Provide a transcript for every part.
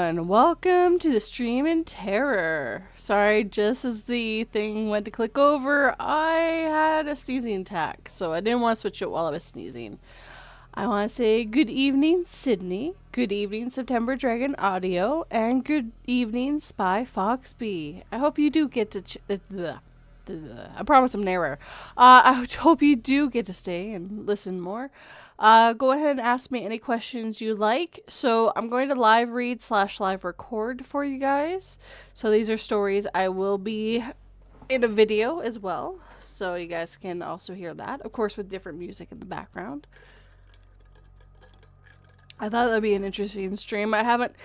everyone. Welcome to the stream in terror. Sorry, just as the thing went to click over, I had a sneezing attack, so I didn't want to switch it while I was sneezing. I want to say good evening, Sydney. Good evening, September Dragon Audio, and good evening, Spy Foxby. I hope you do get to. I promise I'm narrower. I hope you do get to stay and listen more. Go ahead and ask me any questions you like. So I'm going to live read / live record for you guys. So these are stories I will be in a video as well. So you guys can also hear that. Of course, with different music in the background. I thought that'd be an interesting stream. I haven't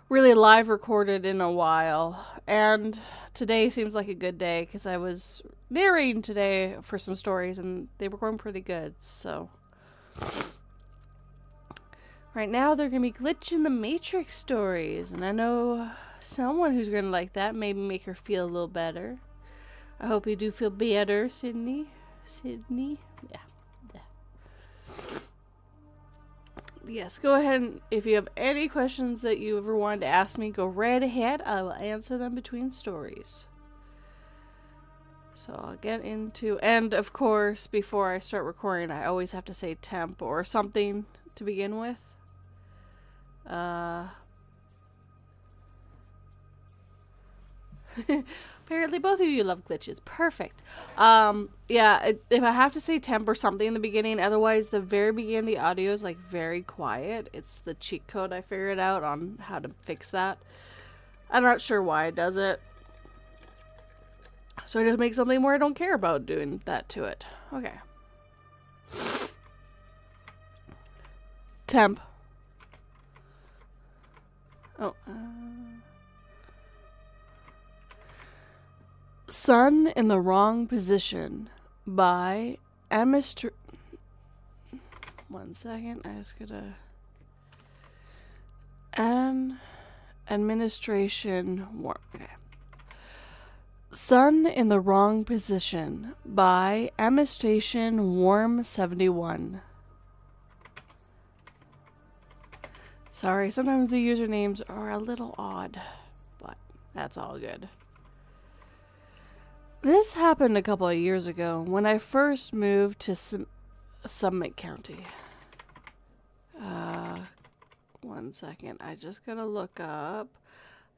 really live recorded in a while. And today seems like a good day because I was narrating today for some stories and they were going pretty good. So right now they're going to be Glitch in the Matrix stories. And I know someone who's going to like that. Maybe make her feel a little better. I hope you do feel better, Sydney. Sydney? Yeah. Yes, go ahead and if you have any questions that you ever wanted to ask me, go right ahead. I will answer them between stories. So I'll get into, and of course, before I start recording, I always have to say temp or something to begin with. Apparently both of you love glitches. Perfect. Yeah, if I have to say temp or something in the beginning, otherwise the very beginning the audio is like very quiet. It's the cheat code I figured out on how to fix that. I'm not sure why it does it. So I just make something where I don't care about doing that to it. Okay. Temp. Oh, Sun in the Wrong Position by One second, I just gotta. Administration Warm. Okay. Sun in the Wrong Position by Administration Warm 71. Sorry, sometimes the usernames are a little odd, but that's all good. This happened a couple of years ago when I first moved to Summit County. One second. I just gotta look up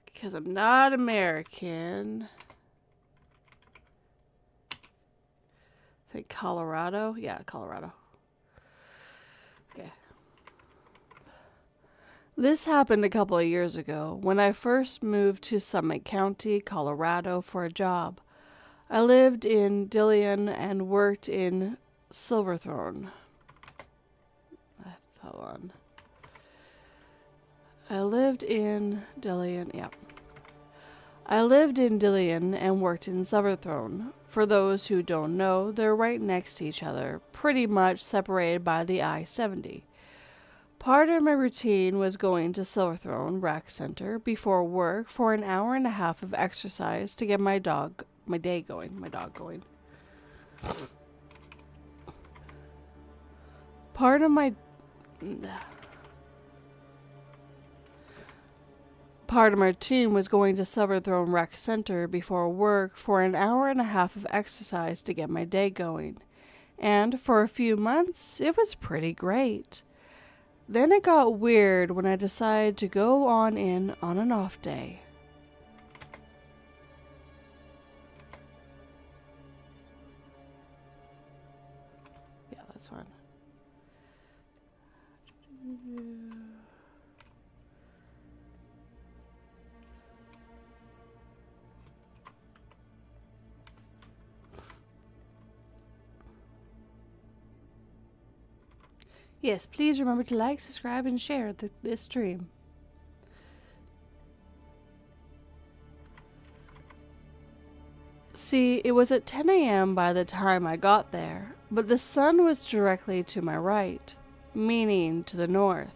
because I'm not American. I think Colorado. Yeah, Colorado. Okay. This happened a couple of years ago when I first moved to Summit County, Colorado for a job. I lived in Dillon and worked in Silverthorne. Hold on. I lived in Dillon and worked in Silverthorne. For those who don't know, they're right next to each other, pretty much separated by the I-70. Part of my routine was going to Silverthorne Rec Center before work for an hour and a half of exercise to get my dog going. Part of my routine was going to Silverthorne Rec Center before work for an hour and a half of exercise to get my day going. And for a few months, it was pretty great. Then it got weird when I decided to go on an off day. Yeah, that's fine. Yes, please remember to like, subscribe, and share this stream. See, it was at 10 a.m. by the time I got there, but the sun was directly to my right, meaning to the north.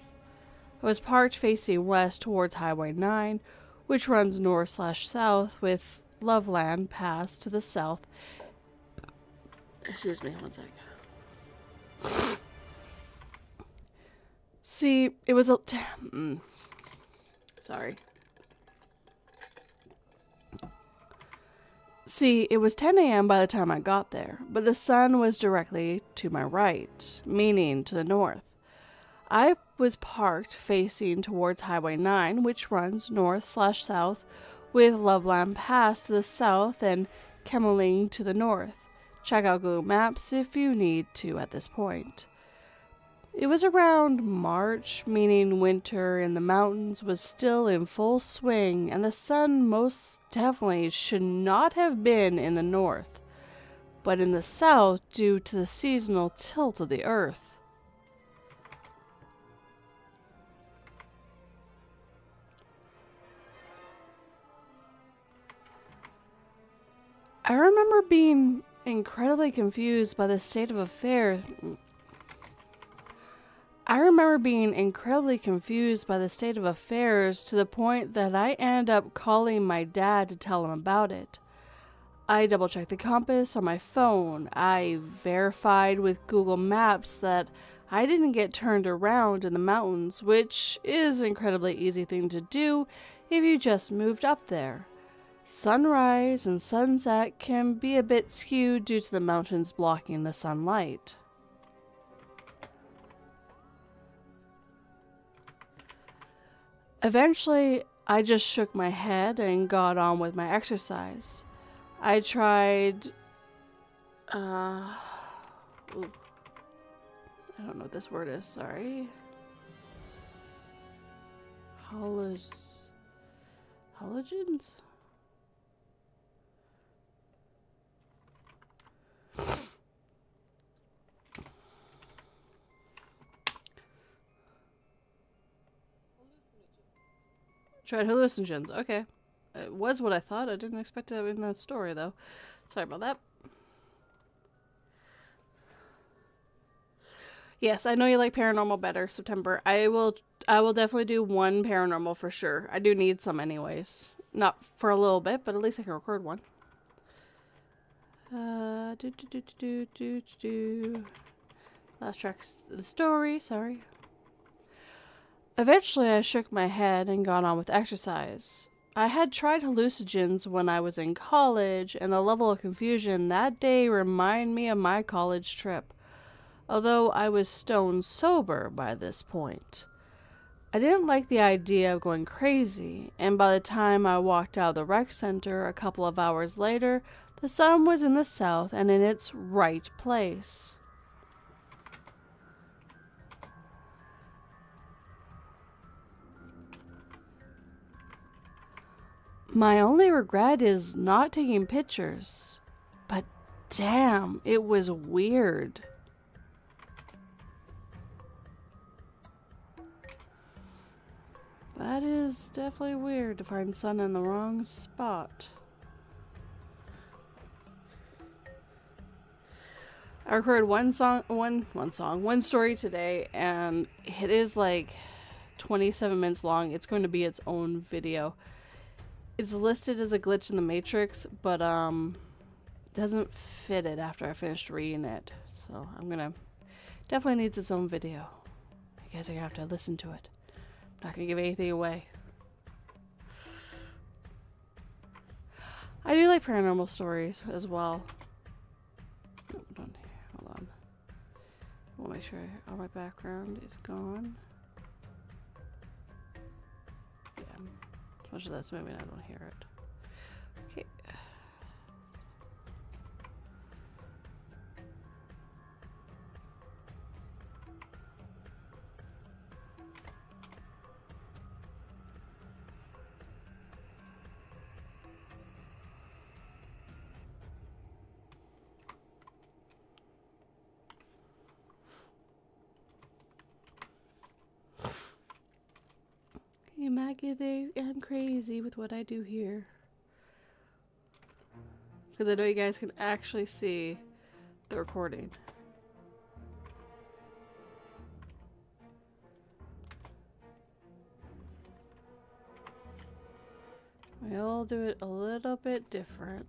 I was parked facing west towards Highway 9, which runs north/south with Loveland Pass to the south. Excuse me, one sec. See, it was sorry. See, it was 10 a.m. by the time I got there, but the sun was directly to my right, meaning to the north. I was parked facing towards Highway 9, which runs north/south, with Loveland Pass to the south and Kemmeling to the north. Check out Google Maps if you need to at this point. It was around March, meaning winter in the mountains was still in full swing, and the sun most definitely should not have been in the north, but in the south due to the seasonal tilt of the earth. I remember being incredibly confused by the state of affairs. To the point that I ended up calling my dad to tell him about it. I double checked the compass on my phone. I verified with Google Maps that I didn't get turned around in the mountains, which is an incredibly easy thing to do if you just moved up there. Sunrise and sunset can be a bit skewed due to the mountains blocking the sunlight. Eventually, I just shook my head and got on with my exercise. I tried, I don't know what this word is, sorry. Halogens? Tried hallucinogens. Okay. It was what I thought. I didn't expect it in that story, though. Sorry about that. Yes, I know you like paranormal better, September. I will definitely do one paranormal for sure. I do need some anyways. Not for a little bit, but at least I can record one. Last track the story, sorry. Eventually, I shook my head and got on with exercise. I had tried hallucinogens when I was in college, and the level of confusion that day reminded me of my college trip, although I was stone sober by this point. I didn't like the idea of going crazy, and by the time I walked out of the rec center a couple of hours later, the sun was in the south and in its right place. My only regret is not taking pictures, but damn, it was weird. That is definitely weird to find sun in the wrong spot. I recorded one story today, and it is like 27 minutes long. It's going to be its own video. It's listed as a glitch in the Matrix, but doesn't fit it after I finished reading it. So I'm gonna definitely needs its own video. You guys are gonna have to listen to it. I'm not gonna give anything away. I do like paranormal stories as well. Oh, hold on. I want to make sure all my background is gone. Yeah. As much as that's moving, I don't hear it. Okay. You might get I'm crazy with what I do here. Because I know you guys can actually see the recording. We'll do it a little bit different.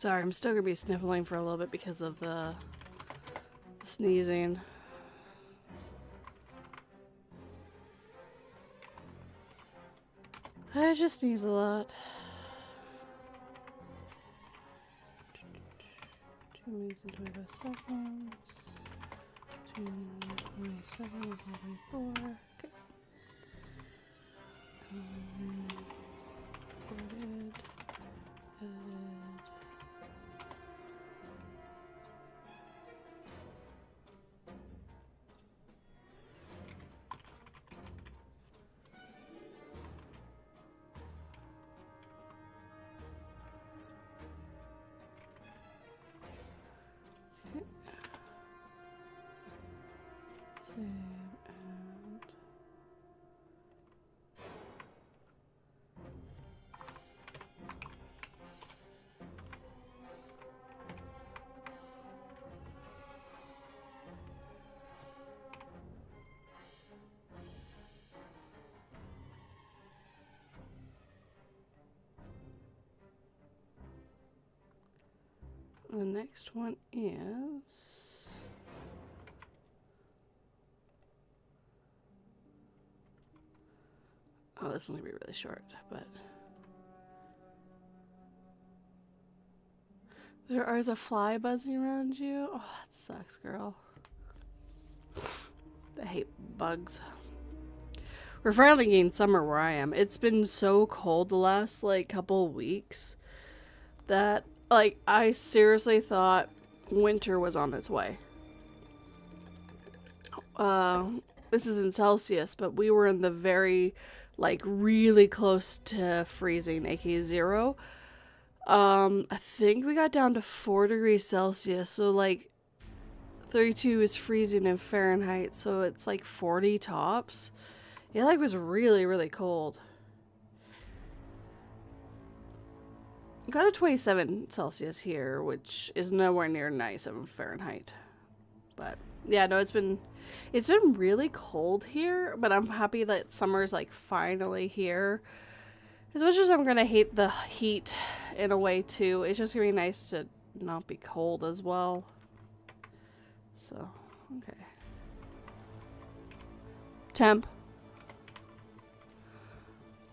Sorry, I'm still gonna be sniffling for a little bit because of the sneezing. I just sneeze a lot. 2 minutes and 25 seconds. 2:27 and 24. Okay. Recorded. Edited. Save and the next one is this one's gonna be really short, but there is a fly buzzing around you. Oh, that sucks, girl. I hate bugs. We're finally getting summer where I am. It's been so cold the last like couple of weeks that like I seriously thought winter was on its way. This is in Celsius, but we were in the very like really close to freezing, aka 0. I think we got down to 4 degrees Celsius, so like 32 is freezing in Fahrenheit, so it's like 40 tops. It like was really, really cold. Got a 27 Celsius here, which is nowhere near 97 Fahrenheit. But yeah, no, it's been really cold here, but I'm happy that summer's like finally here. As much as I'm gonna hate the heat in a way too, it's just gonna be nice to not be cold as well. So, okay. Temp.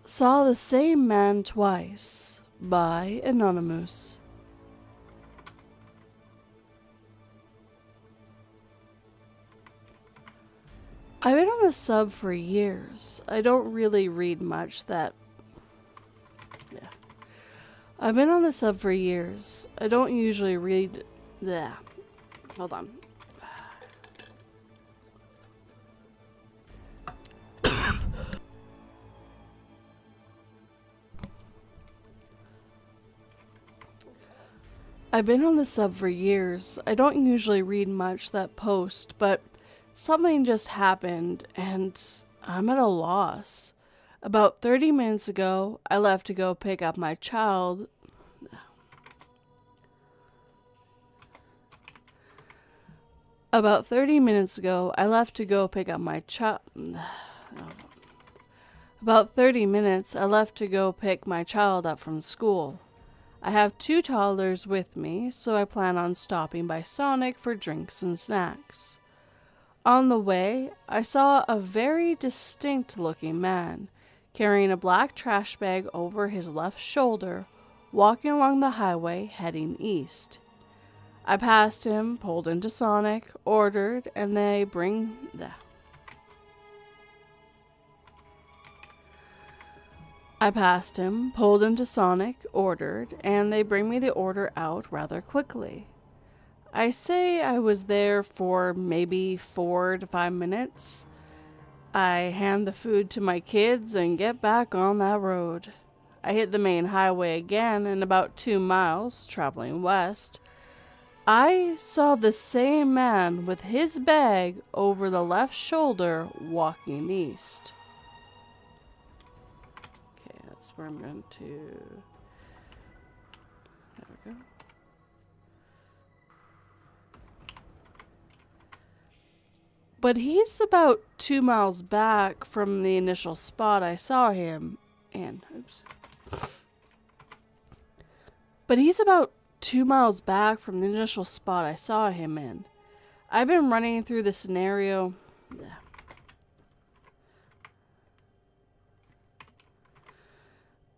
Saw the same man twice. By Anonymous. I've been on the sub for years. I don't really read much that... Yeah. I've been on the sub for years. I don't usually read... Yeah. Hold on. I've been on the sub for years. I don't usually read much that post, but something just happened and I'm at a loss. About 30 minutes ago, I left to go pick up my child. About 30 minutes ago, I left to go pick up my child. About 30 minutes, I left to go pick my child up from school. I have 2 toddlers with me, so I plan on stopping by Sonic for drinks and snacks. On the way, I saw a very distinct-looking man, carrying a black trash bag over his left shoulder, walking along the highway heading east. I passed him, pulled into Sonic, ordered, and they bring... I passed him, pulled into Sonic, ordered, and they bring me the order out rather quickly. I say I was there for maybe 4 to 5 minutes. I hand the food to my kids and get back on that road. I hit the main highway again, and about 2 miles, traveling west, I saw the same man with his bag over the left shoulder walking east. That's where I'm going to... There we go. But he's about 2 miles back from the initial spot I saw him. And, oops. But he's about 2 miles back from the initial spot I saw him in. I've been running through the scenario.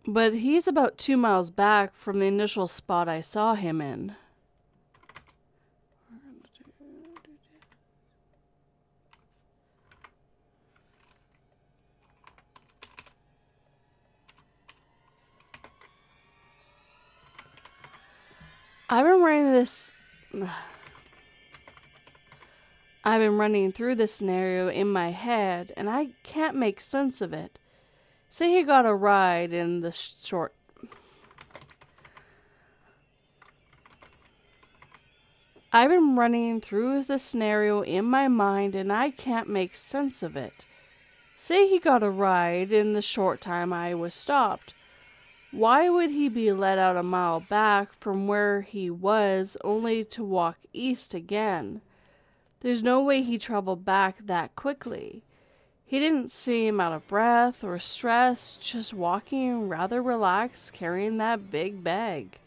But he's about 2 miles back from the initial spot I saw him in. I've been running through this scenario in my head, and I can't make sense of it. Say he got a ride in the short... I've been running through the scenario in my mind, and I can't make sense of it. Say he got a ride in the short time I was stopped. Why would he be let out a mile back from where he was only to walk east again? There's no way he traveled back that quickly. He didn't seem out of breath or stressed, just walking rather relaxed, carrying that big bag.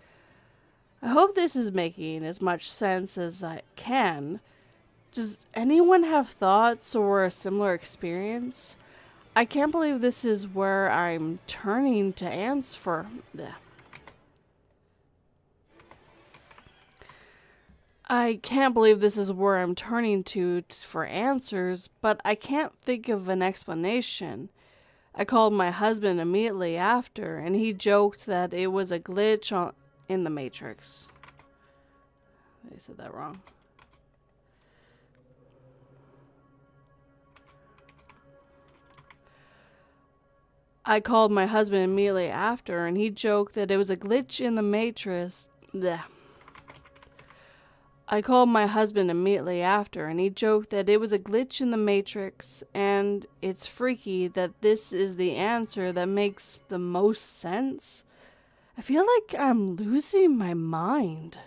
I hope this is making as much sense as I can. Does anyone have thoughts or a similar experience? I can't believe this is where I'm turning to answer. I can't believe this is where I'm turning to for answers, but I can't think of an explanation. I called my husband immediately after, and he joked that it was a glitch in the Matrix. They said that wrong. I called my husband immediately after, and he joked that it was a glitch in the Matrix. Blech. I called my husband immediately after, and he joked that it was a glitch in the Matrix, and it's freaky that this is the answer that makes the most sense. I feel like I'm losing my mind.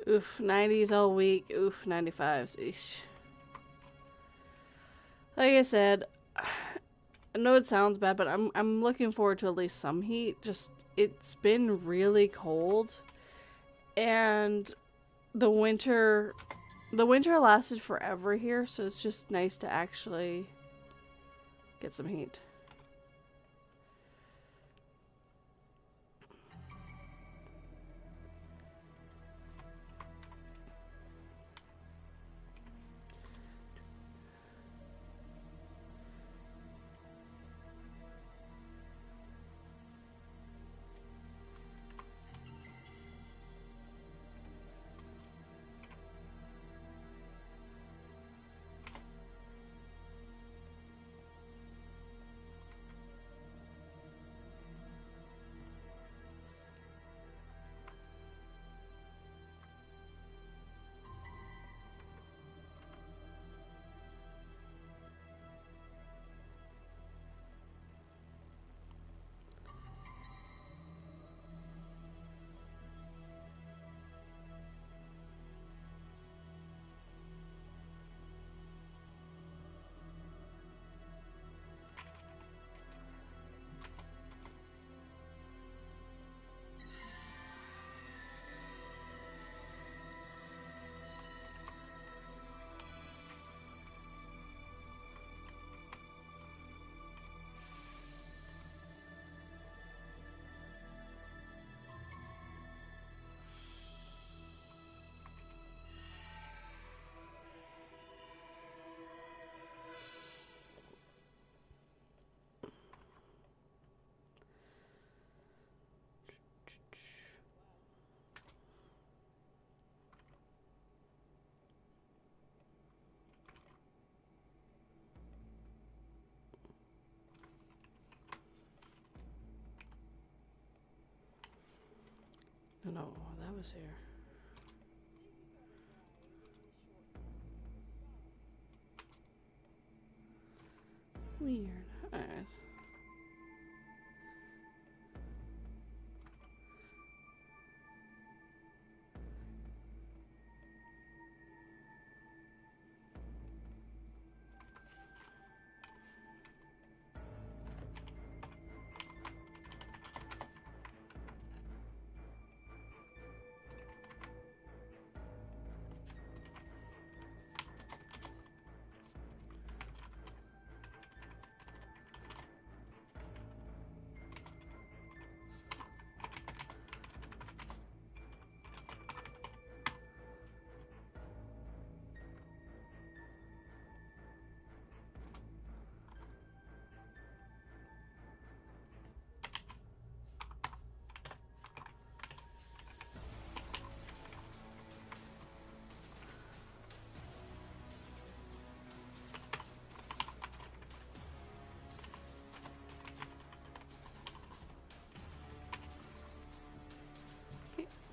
Oof, 90s all week. Oof, 95s. Eesh. Like I said, I know it sounds bad, but I'm looking forward to at least some heat. Just, it's been really cold, and the winter lasted forever here, so it's just nice to actually get some heat. No, that was here. Weird. Alright.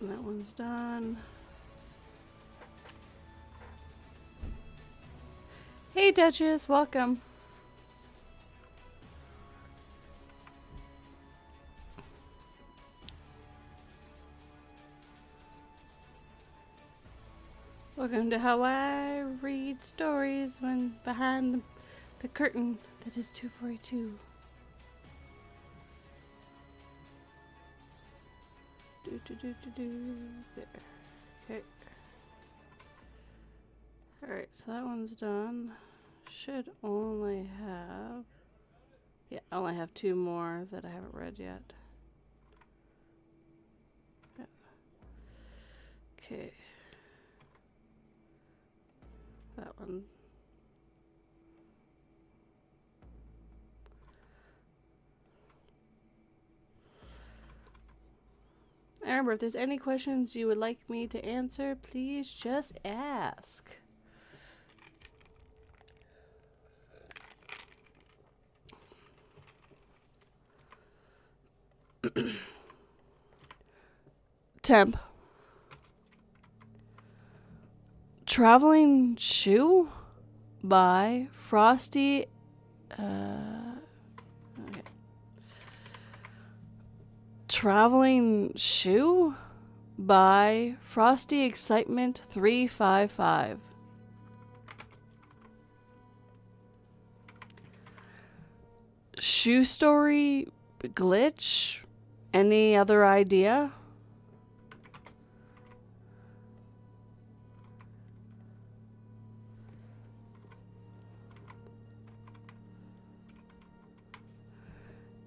That one's done. Hey Duchess, welcome. Welcome to how I read stories when behind the curtain that is 242. There. Okay. Alright, so that one's done. Should only have... Yeah, I only have 2 more that I haven't read yet. Yeah. Okay. That one. Remember, if there's any questions you would like me to answer, please just ask. Temp. Traveling Shoe by Frosty. Okay. Traveling Shoe by Frosty Excitement 355. Shoe story glitch? Any other idea?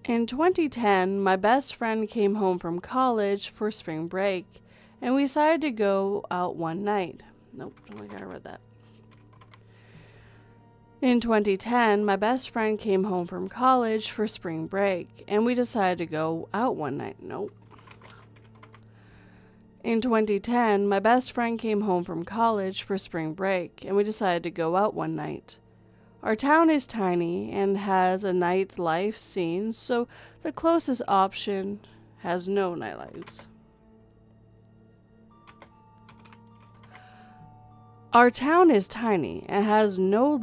In 2010, my best friend came home from college for spring break, and we decided to go out one night. Nope, don't think I read that. In 2010, my best friend came home from college for spring break, and we decided to go out one night. Nope. In 2010, my best friend came home from college for spring break, and we decided to go out one night. Our town is tiny and has a nightlife scene, so the closest option has no nightlives. Our town is tiny and has no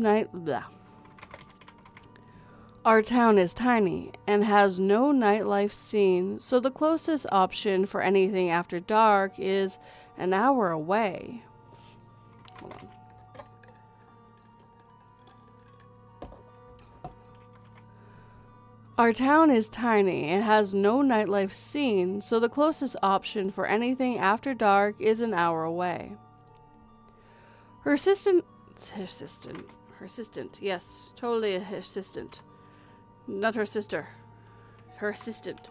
Our town is tiny and has no nightlife scene, so the closest option for anything after dark is an hour away. Hold on. Our town is tiny and has no nightlife scene, so the closest option for anything after dark is an hour away. Her assistant, yes, totally her assistant. Not her sister. Her assistant.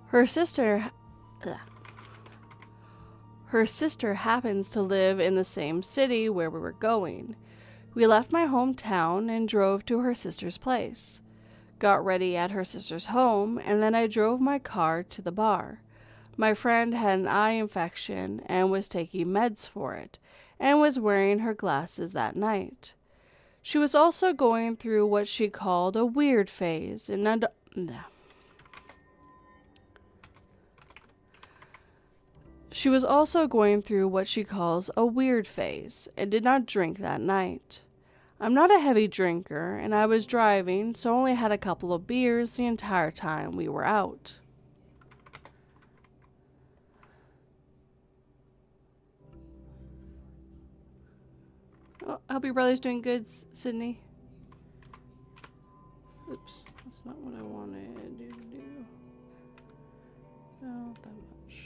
Her sister happens to live in the same city where we were going. We left my hometown and drove to her sister's place. Got ready at her sister's home, and then I drove my car to the bar. My friend had an eye infection and was taking meds for it, and was wearing her glasses that night. She was also going through what she called a weird phase, and She was also going through what she calls a weird phase and did not drink that night. I'm not a heavy drinker, and I was driving, so only had a couple of beers the entire time we were out. Oh, I hope your brother's doing good, Sydney. Oops, that's not what I wanted to do. Not that much.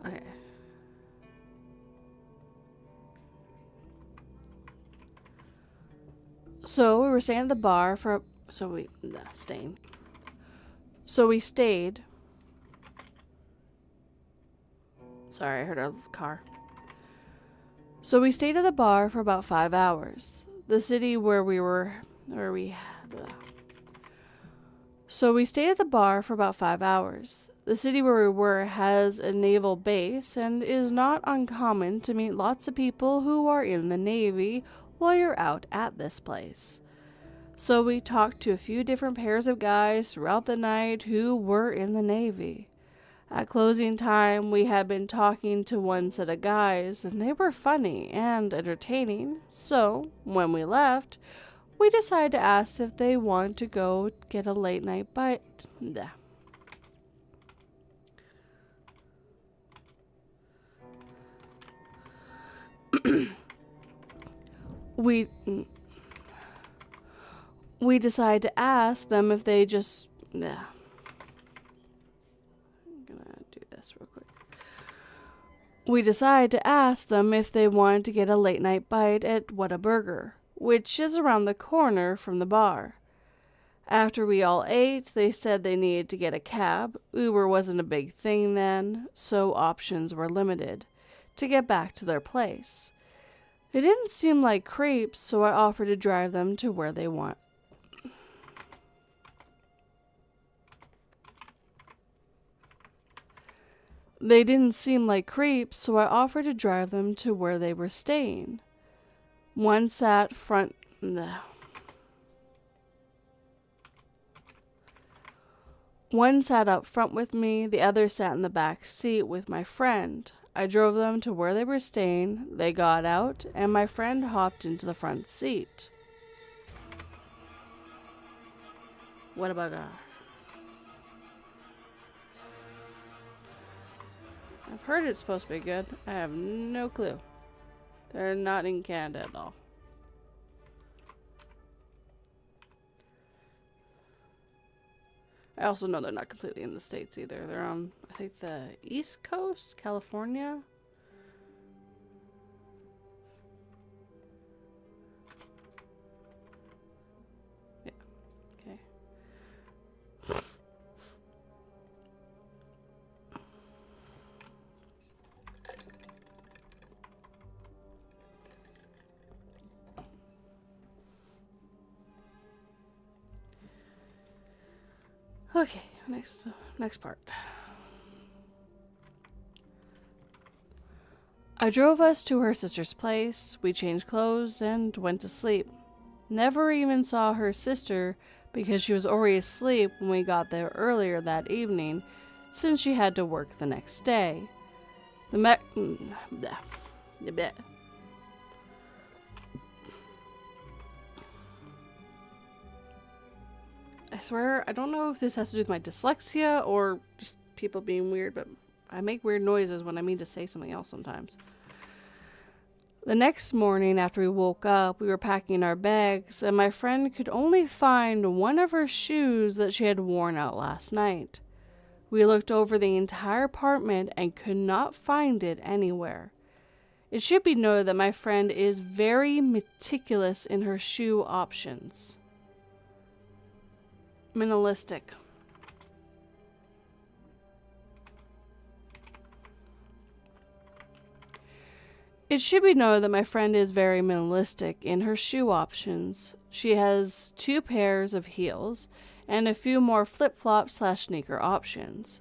Okay. So we were staying at the bar for... So we stayed. Sorry, I heard a car. So we stayed at the bar for about 5 hours. The city So we stayed at the bar for about 5 hours. The city where we were has a naval base and is not uncommon to meet lots of people who are in the Navy while you're out at this place. So we talked to a few different pairs of guys throughout the night who were in the Navy. At closing time, we had been talking to one set of guys, and they were funny and entertaining. So, when we left, we decided to ask if they want to go get a late night bite. Nah. We decided to ask them if they just... Nah. I'm gonna do this real quick. We decided to ask them if they wanted to get a late night bite at Whataburger, which is around the corner from the bar. After we all ate, they said they needed to get a cab. Uber wasn't a big thing then, so options were limited to get back to their place. They didn't seem like creeps, so I offered to drive them to where they want. They didn't seem like creeps, so I offered to drive them to where they were staying. One sat front... One sat up front with me, the other sat in the back seat with my friend. I drove them to where they were staying, they got out, and my friend hopped into the front seat. What about I've heard it's supposed to be good. I have no clue. They're not in Canada at all. I also know they're not completely in the States either. They're on, I think, the East Coast, California. Yeah, okay. Okay, next part. I drove us to her sister's place. We changed clothes and went to sleep. Never even saw her sister because she was already asleep when we got there earlier that evening, since she had to work the next day. I swear, I don't know if this has to do with my dyslexia or just people being weird, but I make weird noises when I mean to say something else sometimes. The next morning after we woke up, we were packing our bags, and my friend could only find one of her shoes that she had worn out last night. We looked over the entire apartment and could not find it anywhere. It should be noted that my friend is very meticulous in her shoe options. Minimalistic. It should be noted that my friend is very minimalistic in her shoe options. She has 2 pairs of heels and a few more flip-flop/sneaker options.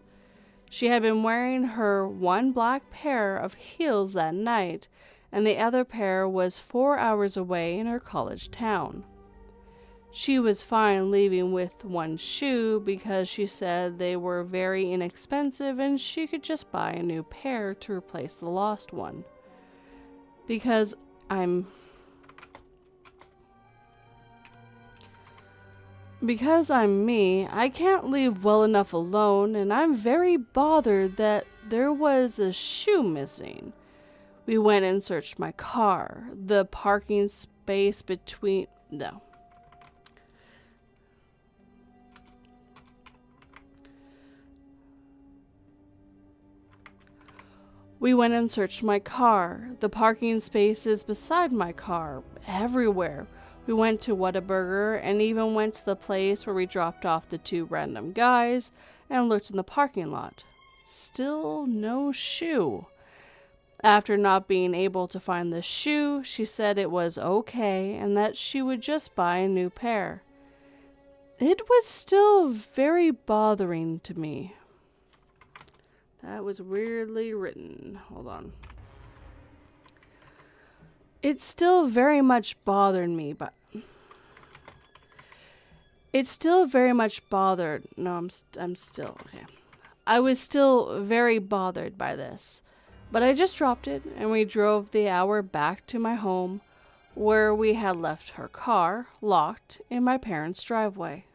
She had been wearing her one black pair of heels that night, and the other pair was 4 hours away in her college town. She was fine leaving with one shoe because she said they were very inexpensive and she could just buy a new pair to replace the lost one. Because I'm me, I can't leave well enough alone, and I'm very bothered that there was a shoe missing. We went and searched my car, the parking space between... No. We went and searched my car, the parking spaces beside my car, everywhere. We went to Whataburger and even went to the place where we dropped off the 2 random guys and looked in the parking lot. Still no shoe. After not being able to find the shoe, she said it was okay and that she would just buy a new pair. It was still very bothering to me. That was weirdly written. Hold on. It still very much bothered me, but... It still very much bothered... No, I'm still... Okay. I was still very bothered by this. But I just dropped it, and we drove the hour back to my home, where we had left her car locked in my parents' driveway.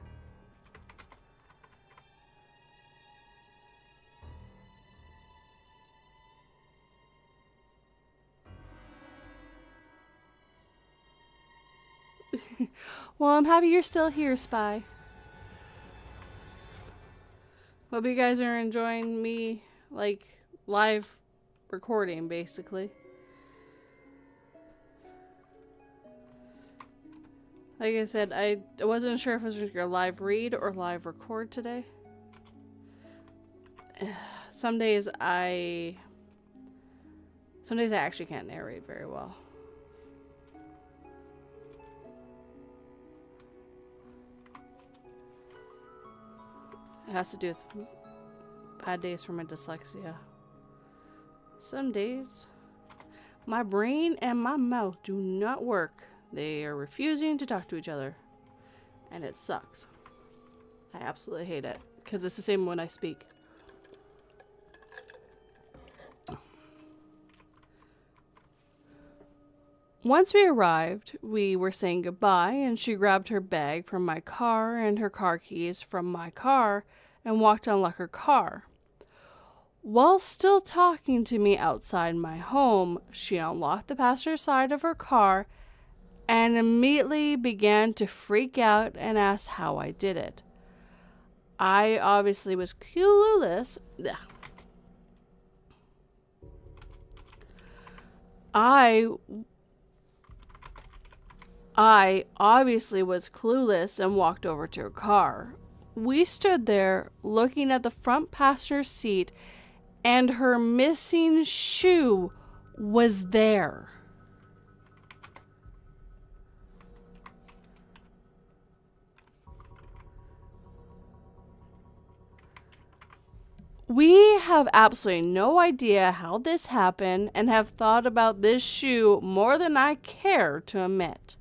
Well, I'm happy you're still here, Spy. Hope you guys are enjoying me, like, live recording, basically. Like I said, I wasn't sure if I was going to live read or live record today. Some days I actually can't narrate very well. It has to do with bad days for my dyslexia. Some days, my brain and my mouth do not work. They are refusing to talk to each other. And it sucks. I absolutely hate it. Because it's the same when I speak. Once we arrived, we were saying goodbye, and she grabbed her bag from my car and her car keys from my car and walked to unlock her car. While still talking to me outside my home, she unlocked the passenger side of her car and immediately began to freak out and ask how I did it. I obviously was clueless. I obviously was clueless and walked over to her car. We stood there looking at the front passenger seat, and her missing shoe was there. We have absolutely no idea how this happened and have thought about this shoe more than I care to admit.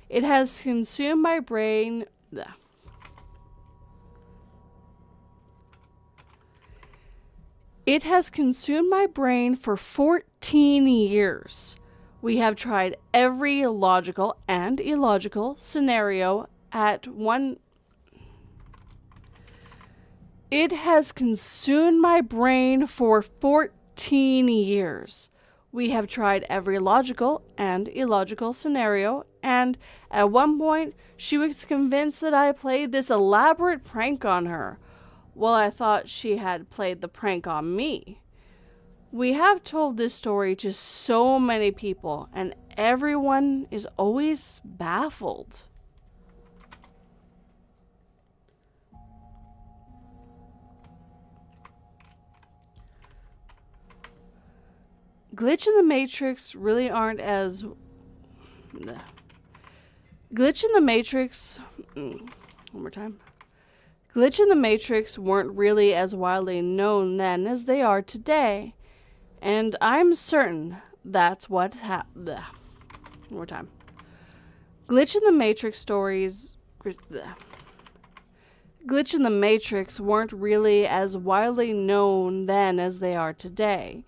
It has consumed my brain. It has consumed my brain for 14 years. We have tried every logical and illogical scenario at one. It has consumed my brain for 14 years. We have tried every logical and illogical scenario, and at one point, she was convinced that I played this elaborate prank on her. Well, I thought she had played the prank on me. We have told this story to so many people, and everyone is always baffled. Glitch in the Matrix really aren't as... Glitch in the Matrix... One more time. Glitch in the Matrix weren't really as widely known then as they are today. And I'm certain that's what happened. One more time. Glitch in the Matrix stories... Glitch in the Matrix weren't really as widely known then as they are today.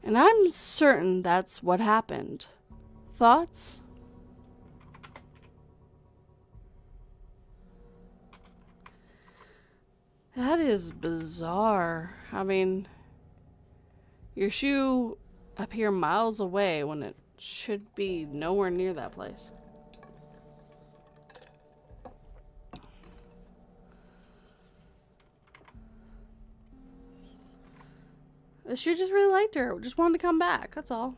And I'm certain that's what happened. Thoughts? That is bizarre. I mean, your shoe appear miles away when it should be nowhere near that place. The shoe just really liked her. Just wanted to come back. That's all.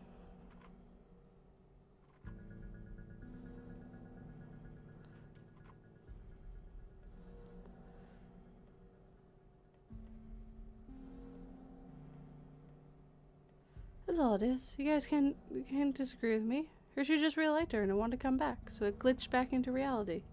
That's all it is. You guys can't disagree with me. Her shoe just really liked her and it wanted to come back. So it glitched back into reality.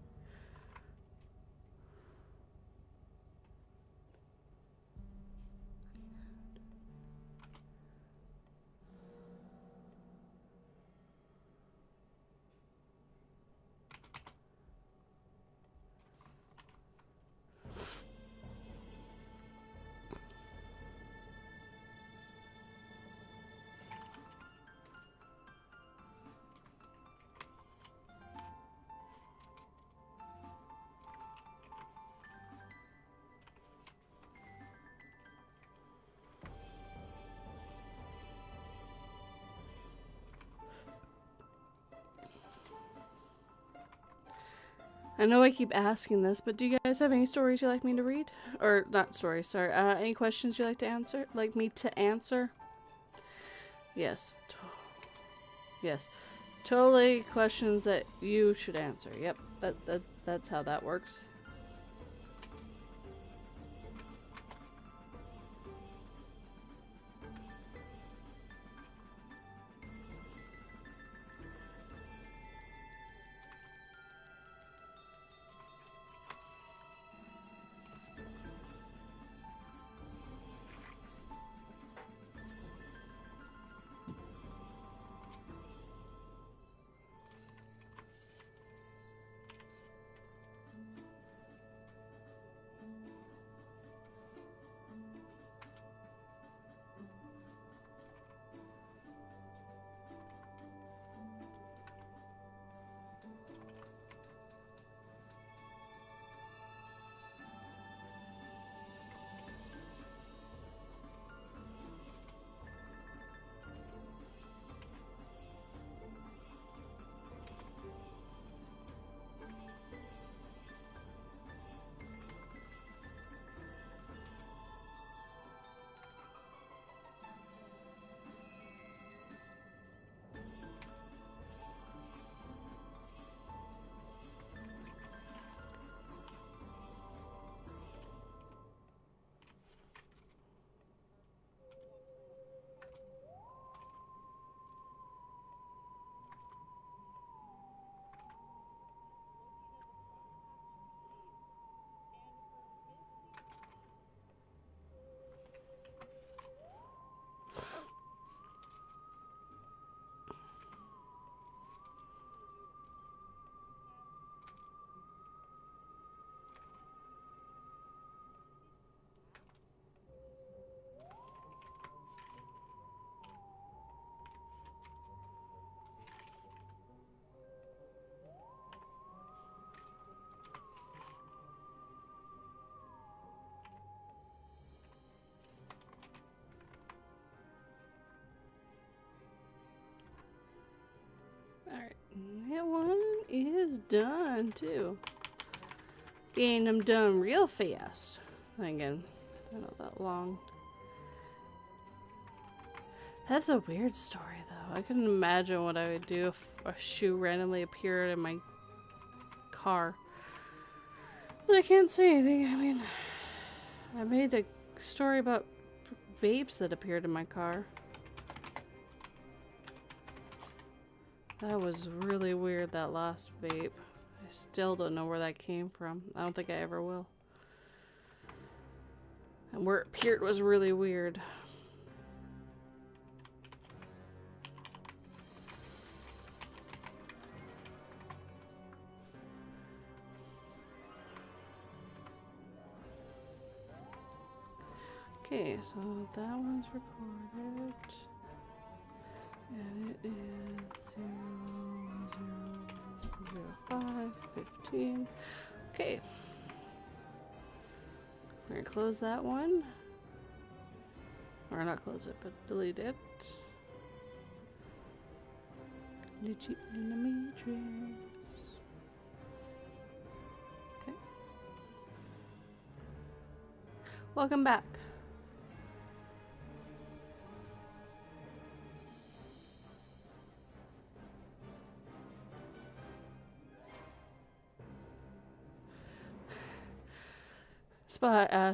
I know I keep asking this, but do you guys have any stories you'd like me to read? Or, not stories, sorry. Any questions you'd like to answer? Like me to answer? Yes. Yes. Totally questions that you should answer. Yep. That's how that works. Alright, that one is done too. Getting them done real fast. Again, not that long. That's a weird story though. I couldn't imagine what I would do if a shoe randomly appeared in my car. But I can't say anything. I mean, I made a story about vapes that appeared in my car. That was really weird, that last vape. I still don't know where that came from. I don't think I ever will. And where it appeared was really weird. Okay, so that one's recorded. And it is 0, 0, 0, 5, 15. Okay. We're gonna close that one. Or not close it, but delete it. Glitchy in the matrix. Okay. Welcome back.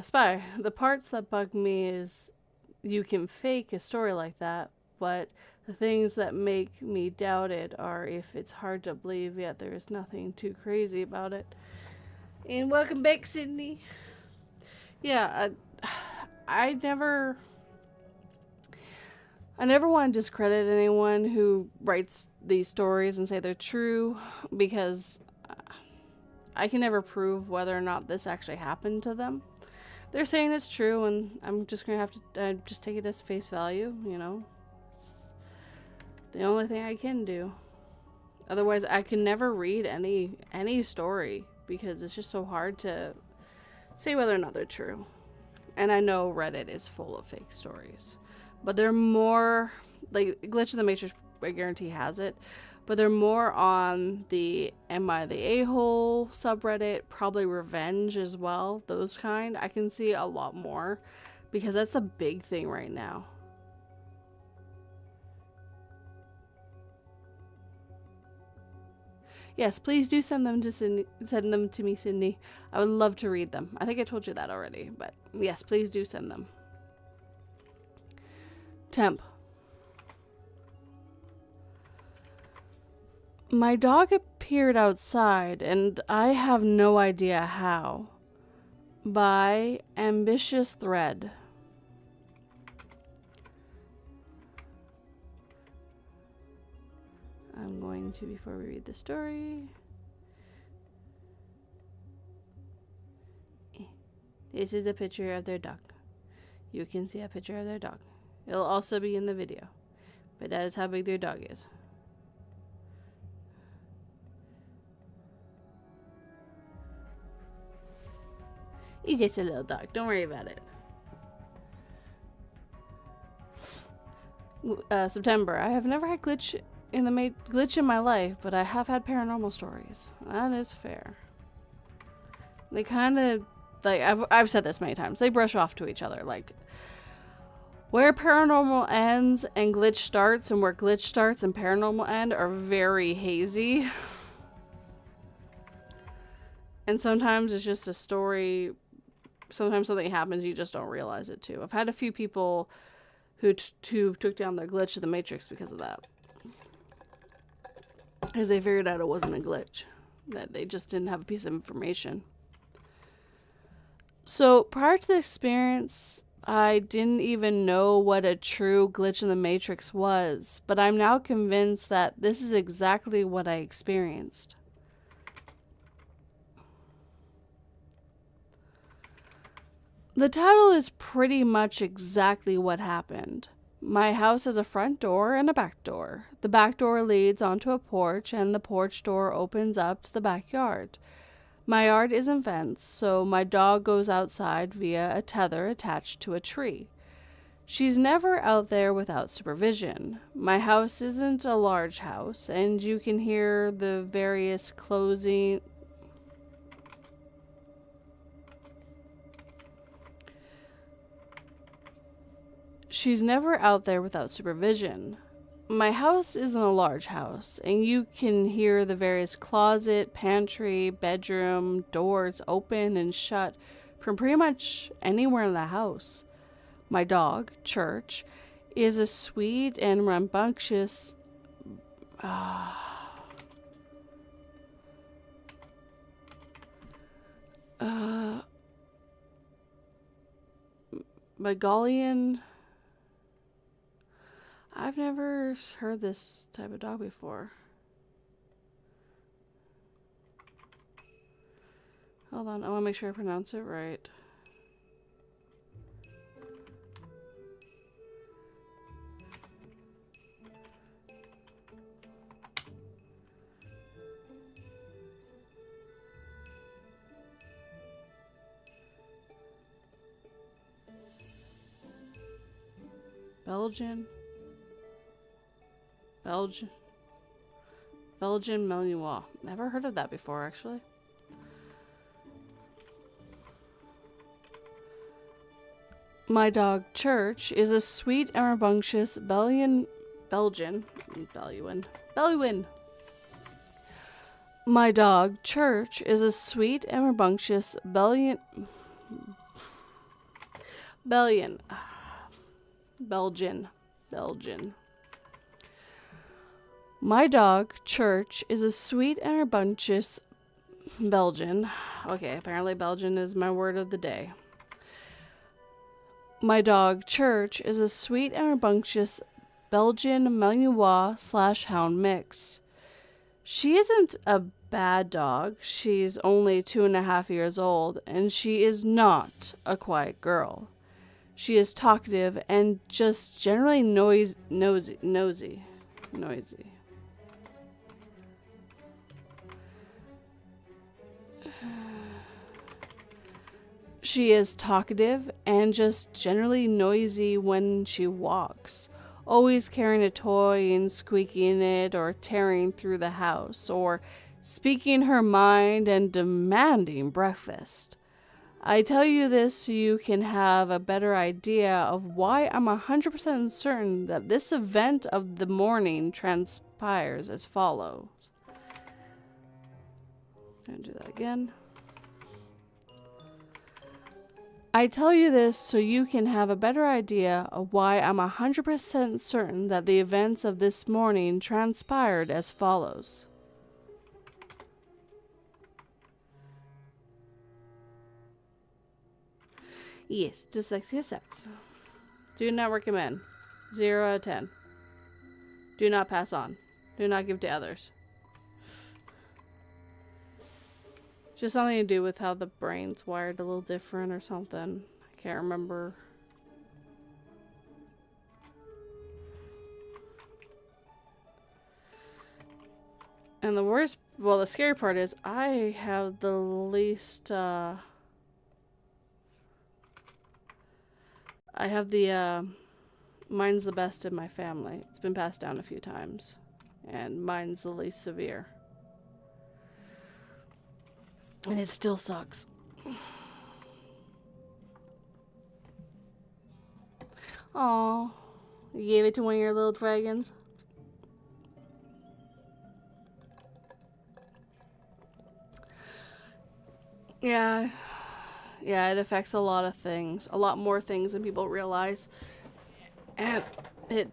Spy, the parts that bug me is you can fake a story like that, but the things that make me doubt it are if it's hard to believe yet there is nothing too crazy about it. And welcome back, Sydney. Yeah, I never want to discredit anyone who writes these stories and say they're true, because I can never prove whether or not this actually happened to them. They're saying it's true, and I'm just gonna have to just take it as face value, you know? It's the only thing I can do. Otherwise, I can never read any story, because it's just so hard to say whether or not they're true. And I know Reddit is full of fake stories. But they're more, like, Glitch in the Matrix, I guarantee has it. but they're more on the Am I the A-hole subreddit, probably revenge as well, those kind. I can see a lot more because that's a big thing right now. Yes, please do send them to me, Sydney. I would love to read them. I think I told you that already, but yes, please do send them. Temp. My dog appeared outside, and I have no idea how. By Ambitious Thread. I'm going to, before we read the story. This is a picture of their dog. You can see a picture of their dog. It'll also be in the video. But that is how big their dog is. He's just a little dog. Don't worry about it. September. I have never had glitch in my life, but I have had paranormal stories. That is fair. They kind of, like, I've said this many times. They brush off to each other. Like, where paranormal ends and glitch starts, and where glitch starts and paranormal end are very hazy. And sometimes it's just a story. Sometimes something happens, you just don't realize it too. I've had a few people who took down their glitch of the Matrix because of that. Because they figured out it wasn't a glitch. That they just didn't have a piece of information. So prior to the experience, I didn't even know what a true glitch in the Matrix was. But I'm now convinced that this is exactly what I experienced. The title is pretty much exactly what happened. My house has a front door and a back door. The back door leads onto a porch, and the porch door opens up to the backyard. My yard isn't fenced, so my dog goes outside via a tether attached to a tree. She's never out there without supervision. My house isn't a large house, and you can hear the various closing... She's never out there without supervision. My house isn't a large house, and you can hear the various closet, pantry, bedroom, doors open and shut from pretty much anywhere in the house. My dog, Church, is a sweet and rambunctious... Mongolian... I've never heard this type of dog before. Hold on, I want to make sure I pronounce it right. Belgian Malinois. Never heard of that before, actually. My dog, Church, is a sweet and rambunctious Belgian. My dog, Church, is a sweet and rambunctious Belgian. My dog, Church, is a sweet and rambunctious Belgian. Okay, apparently Belgian is my word of the day. My dog, Church, is a sweet and rambunctious Belgian Malinois / hound mix. She isn't a bad dog. She's only 2.5 years old, and she is not a quiet girl. She is talkative and just generally noisy. She is talkative and just generally noisy when she walks. always carrying a toy and squeaking it, or tearing through the house, or speaking her mind and demanding breakfast. I tell you this so you can have a better idea of why I'm 100% certain that this event of the morning transpires as follows. I'm gonna do that again. I tell you this so you can have a better idea of why I'm 100% certain that the events of this morning transpired as follows. Yes, dyslexia sucks. Do not recommend. 0 out of 10. Do not pass on. Do not give to others. Just something to do with how the brain's wired a little different or something. I can't remember. And the worst, well, the scary part is I have the least, I have the, mine's the best in my family. It's been passed down a few times. And mine's the least severe. And it still sucks. Aw. You gave it to one of your little dragons? Yeah. Yeah, it affects a lot of things. A lot more things than people realize. And it...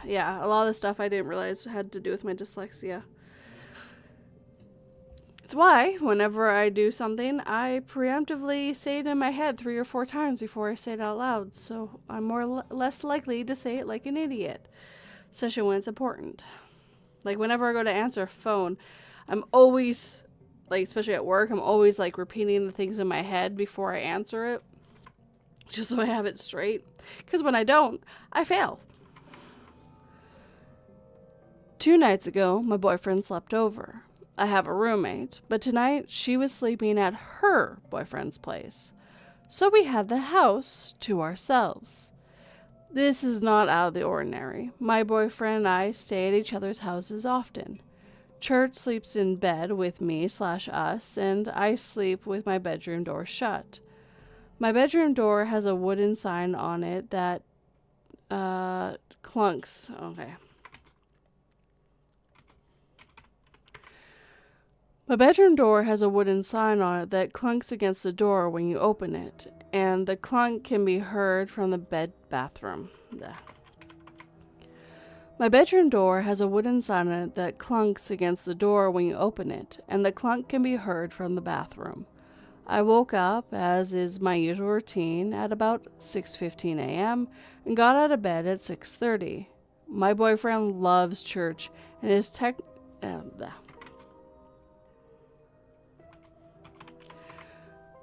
Yeah, a lot of the stuff I didn't realize had to do with my dyslexia. It's why, whenever I do something, I preemptively say it in my head 3 or 4 times before I say it out loud, so I'm less likely to say it like an idiot, especially when it's important. Like, whenever I go to answer a phone, I'm always, like, especially at work, I'm always, like, repeating the things in my head before I answer it, just so I have it straight, because when I don't, I fail. 2 nights ago, my boyfriend slept over. I have a roommate, but tonight she was sleeping at her boyfriend's place. So we had the house to ourselves. This is not out of the ordinary. My boyfriend and I stay at each other's houses often. Church sleeps in bed with me/us, and I sleep with my bedroom door shut. My bedroom door has a wooden sign on it that clunks. Okay. My bedroom door has a wooden sign on it that clunks against the door when you open it, and the clunk can be heard from the bathroom. My bedroom door has a wooden sign on it that clunks against the door when you open it, and the clunk can be heard from the bathroom. I woke up, as is my usual routine, at about 6:15 a.m. and got out of bed at 6:30. My boyfriend loves church and is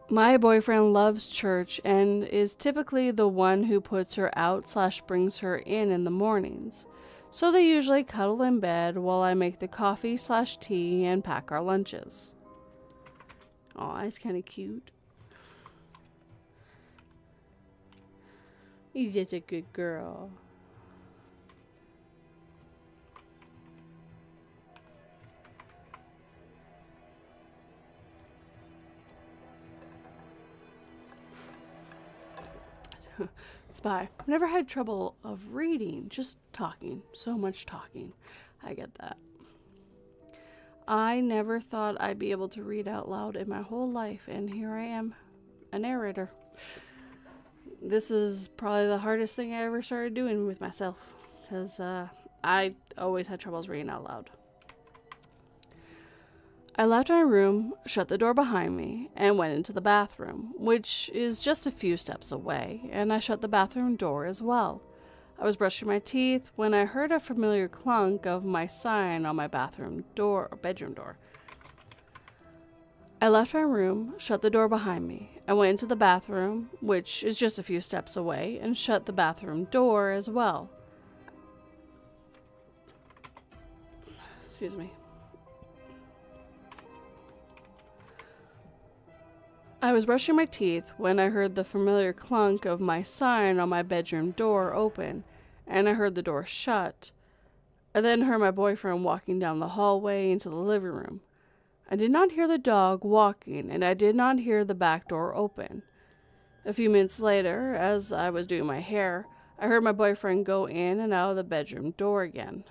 My boyfriend loves church and is typically the one who puts her out/brings her in the mornings. So they usually cuddle in bed while I make the coffee/tea and pack our lunches. Aw, it's kind of cute. He's just a good girl. Spy. I've never had trouble of reading, just talking. So much talking. I get that. I never thought I'd be able to read out loud in my whole life, and here I am, a narrator. This is probably the hardest thing I ever started doing with myself, because I always had troubles reading out loud. I left my room, shut the door behind me, and went into the bathroom, which is just a few steps away, and I shut the bathroom door as well. I was brushing my teeth when I heard a familiar clunk of my sign on my bedroom door. I left my room, shut the door behind me, and went into the bathroom, which is just a few steps away, and shut the bathroom door as well. Excuse me. I was brushing my teeth when I heard the familiar clunk of my sign on my bedroom door open, and I heard the door shut. I then heard my boyfriend walking down the hallway into the living room. I did not hear the dog walking, and I did not hear the back door open. A few minutes later, as I was doing my hair, I heard my boyfriend go in and out of the bedroom door again.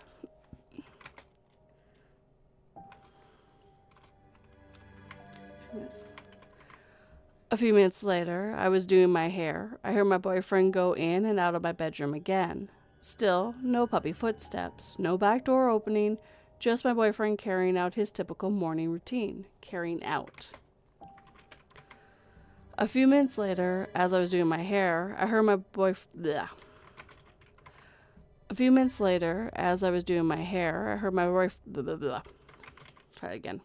A few minutes later, I was doing my hair. I heard my boyfriend go in and out of my bedroom again. Still, no puppy footsteps, no back door opening, just my boyfriend carrying out his typical morning routine. Carrying out. A few minutes later, as I was doing my hair, I heard my boyfriend... A few minutes later, as I was doing my hair, I heard my boyfriend... Try it again.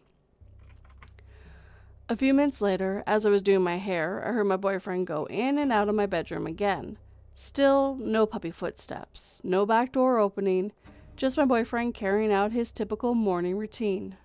A few minutes later, as I was doing my hair, I heard my boyfriend go in and out of my bedroom again. Still, no puppy footsteps, no back door opening, just my boyfriend carrying out his typical morning routine.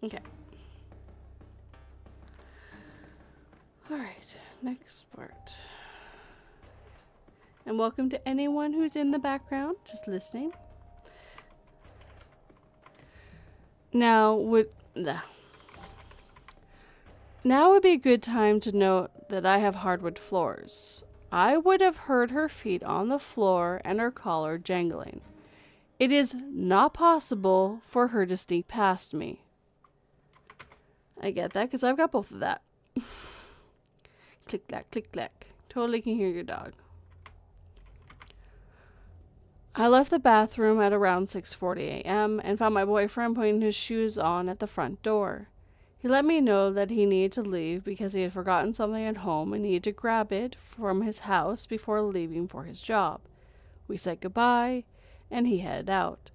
Okay. Alright, next part. And welcome to anyone who's in the background, just listening. Now would be a good time to note that I have hardwood floors. I would have heard her feet on the floor and her collar jangling. It is not possible for her to sneak past me. I get that because I've got both of that. Click clack, click clack. Totally can hear your dog. I left the bathroom at around 6:40 a.m. and found my boyfriend putting his shoes on at the front door. He let me know that he needed to leave because he had forgotten something at home and needed to grab it from his house before leaving for his job. We said goodbye, and he headed out.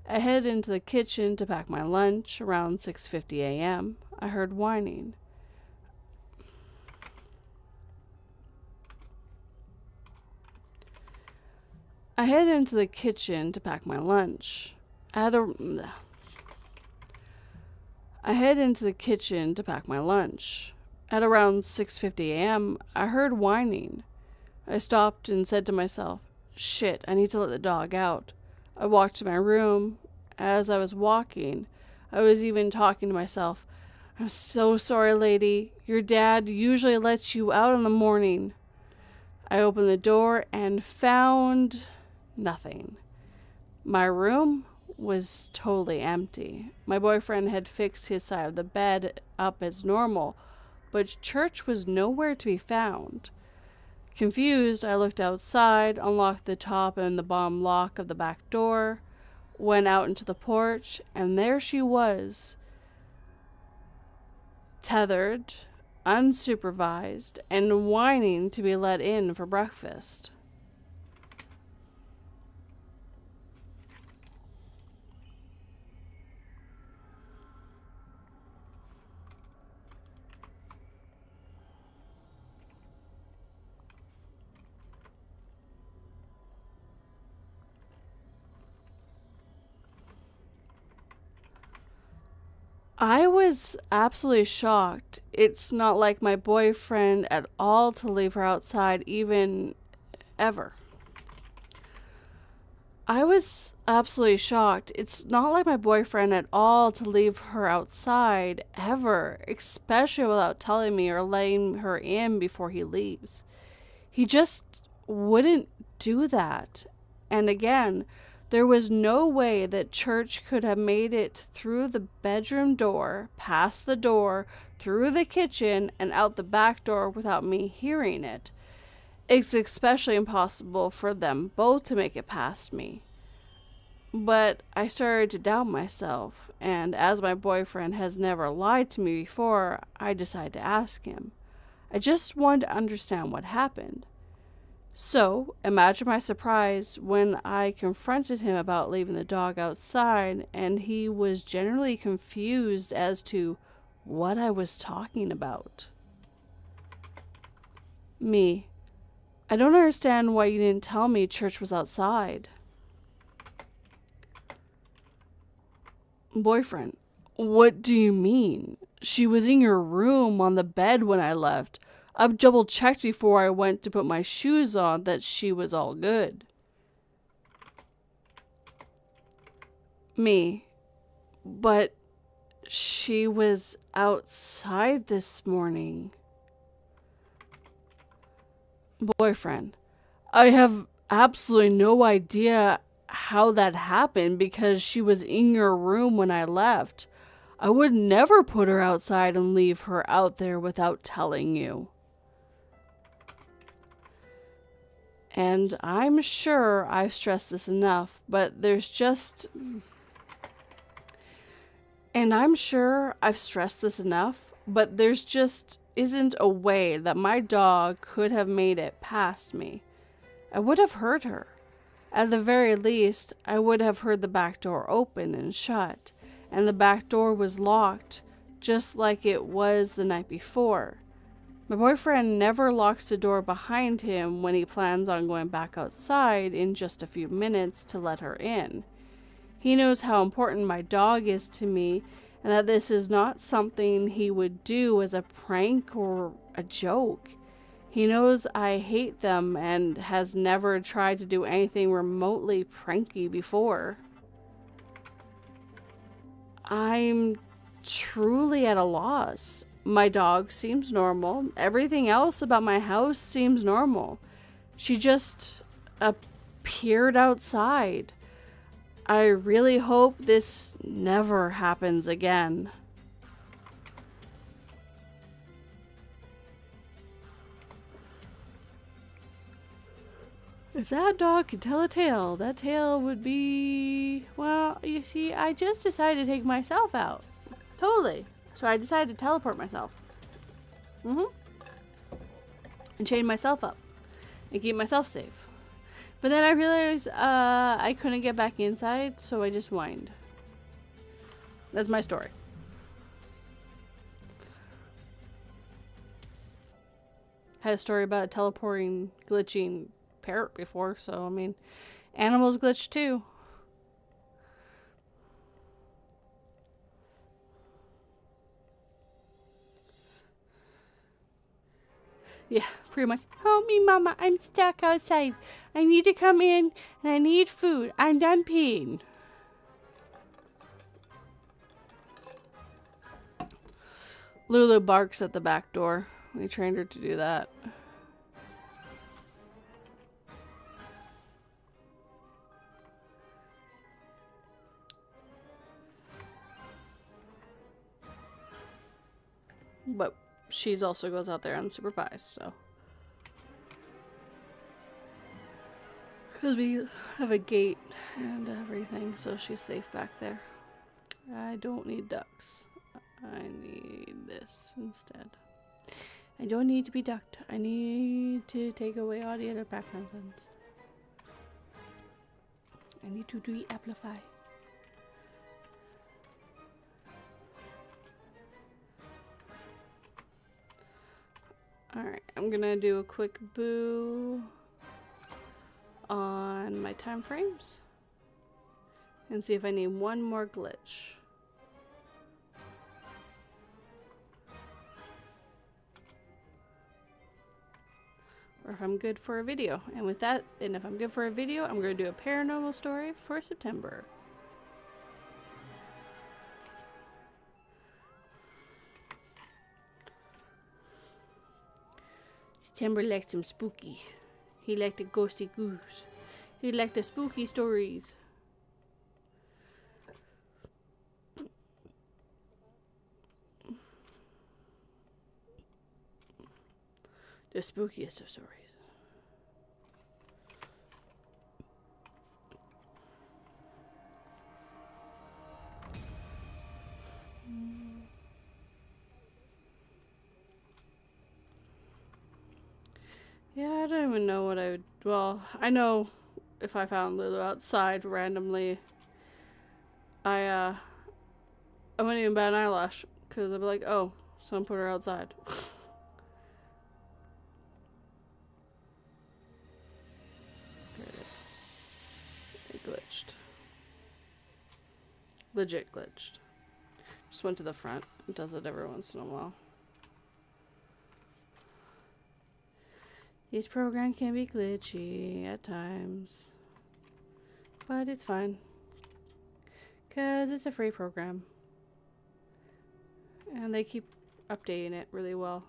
I headed into the kitchen to pack my lunch around 6:50 a.m. I heard whining. I headed into the kitchen to pack my lunch. At around 6:50 a.m., I heard whining. I stopped and said to myself, "Shit, I need to let the dog out." I walked to my room. As I was walking, I was even talking to myself. "I'm so sorry, lady. Your dad usually lets you out in the morning." I opened the door and found nothing. My room was totally empty. My boyfriend had fixed his side of the bed up as normal, but church was nowhere to be found. Confused, I looked outside, unlocked the top and the bottom lock of the back door, went out into the porch, and there she was, tethered, unsupervised, and whining to be let in for breakfast. I was absolutely shocked. It's not like my boyfriend at all to leave her outside, even ever. I was absolutely shocked. It's not like my boyfriend at all to leave her outside, ever, especially without telling me or letting her in before he leaves. He just wouldn't do that. And again, there was no way that church could have made it through the bedroom door, past the door, through the kitchen, and out the back door without me hearing it. It's especially impossible for them both to make it past me. But I started to doubt myself, and as my boyfriend has never lied to me before, I decided to ask him. I just wanted to understand what happened. So, imagine my surprise when I confronted him about leaving the dog outside, and he was generally confused as to what I was talking about. Me. I don't understand why you didn't tell me church was outside. Boyfriend, what do you mean? She was in your room on the bed when I left. I've double checked before I went to put my shoes on that she was all good. Me. But she was outside this morning. Boyfriend, I have absolutely no idea how that happened because she was in your room when I left. I would never put her outside and leave her out there without telling you. And I'm sure I've stressed this enough, but there's just... And I'm sure I've stressed this enough, but there's just isn't a way that my dog could have made it past me. I would have heard her. At the very least, I would have heard the back door open and shut, and the back door was locked, just like it was the night before. My boyfriend never locks the door behind him when he plans on going back outside in just a few minutes to let her in. He knows how important my dog is to me and that this is not something he would do as a prank or a joke. He knows I hate them and has never tried to do anything remotely pranky before. I'm truly at a loss. My dog seems normal. Everything else about my house seems normal. She just appeared outside. I really hope this never happens again. If that dog could tell a tale, that tale would be... Well, you see, I just decided to take myself out. Totally. So I decided to teleport myself. And chain myself up. And keep myself safe. But then I realized I couldn't get back inside, so I just whined. That's my story. Had a story about a teleporting, glitching parrot before, so I mean, animals glitch too. Yeah, pretty much. Help me, Mama. I'm stuck outside. I need to come in and I need food. I'm done peeing. Lulu barks at the back door. We trained her to do that. But she's also goes out there unsupervised, so. Because we have a gate and everything, so she's safe back there. I don't need ducks. I need this instead. I don't need to be ducked. I need to take away all the other background sounds. I need to de-amplify. Alright, I'm gonna do a quick boo on my time frames and see if I need one more glitch. Or if I'm good for a video. And with that, and if I'm good for a video, I'm going to do a paranormal story for September. September liked some spooky. He liked the ghosty goose. He liked the spooky stories. The spookiest of stories. Yeah, I don't even know what I would... Well, I know if I found Lulu outside randomly, I wouldn't even bat an eyelash. Because I'd be like, oh, someone put her outside. glitched. Legit glitched. Just went to the front. It does it every once in a while. Each program can be glitchy at times. But it's fine. 'Cause it's a free program. And they keep updating it really well.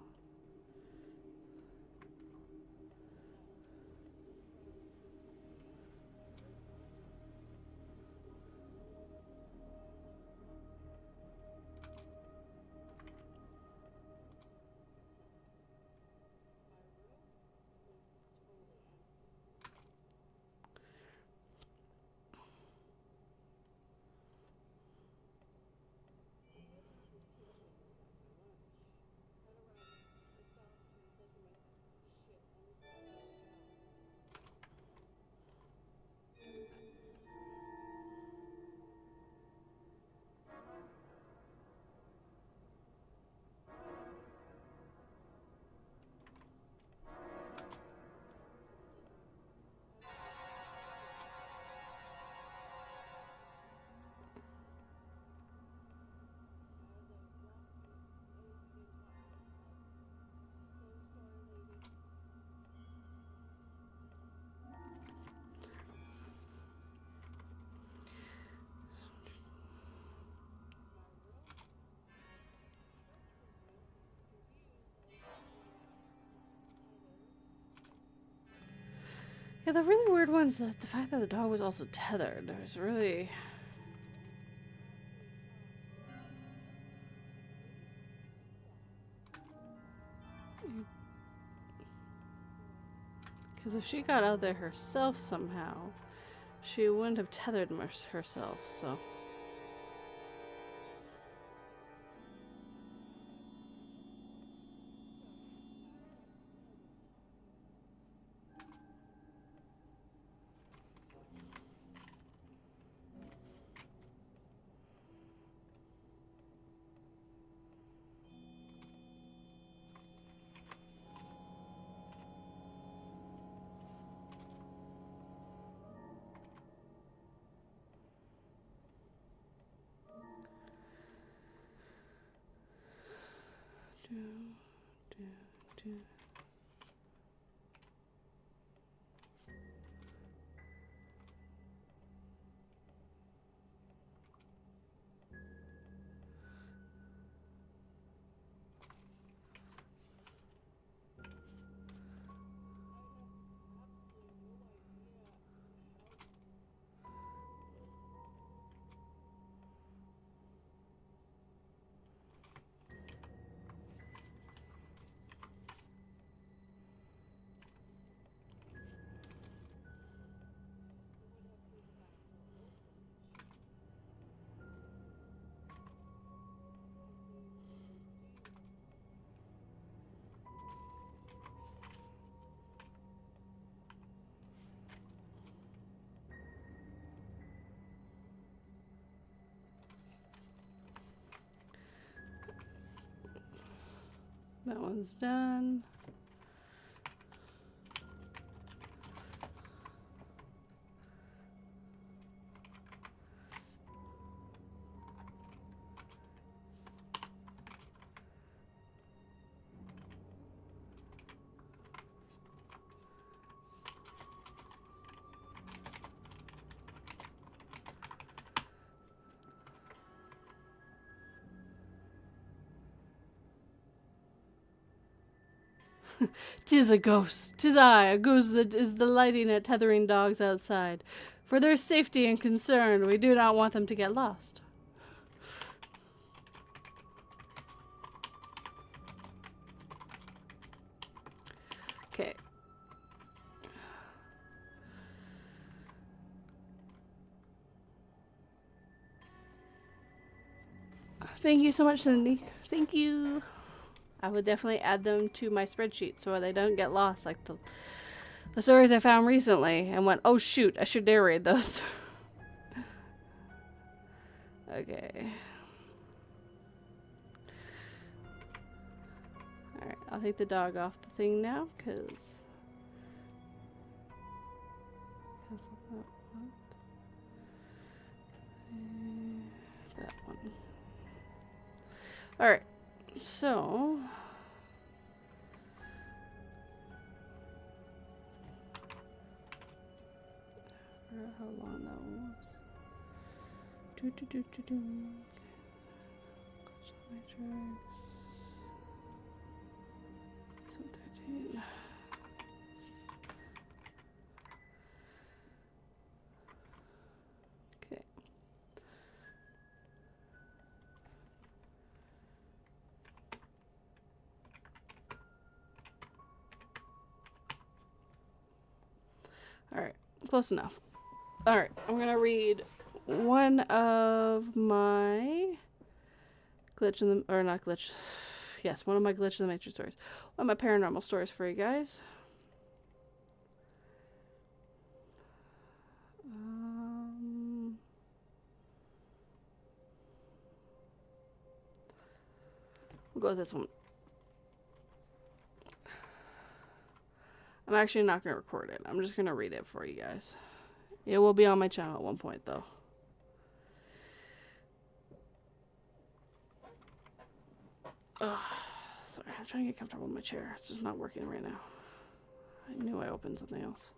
Yeah, the really weird one's the fact that the dog was also tethered. It was really... Because if she got out there herself somehow, she wouldn't have tethered herself, so... That one's done. "'Tis a ghost, 'tis I, a ghost that is delighting at tethering dogs outside. For their safety and concern, we do not want them to get lost." Okay. Thank you so much, Cindy. Thank you. I would definitely add them to my spreadsheet so they don't get lost like the stories I found recently and went, oh shoot, I should narrate those. Okay. Alright, I'll take the dog off the thing now, because... Alright, so... I forgot how long that one was. Matrix. 713. Okay. Alright, close enough. Alright, I'm gonna read one of my glitch in the, or not glitch, yes, one of my glitch in the matrix stories. One of my paranormal stories for you guys. We'll go with this one. I'm actually not going to record it. I'm just going to read it for you guys. It will be on my channel at one point, though. Sorry, I'm trying to get comfortable in my chair. It's just not working right now. I knew I opened something else.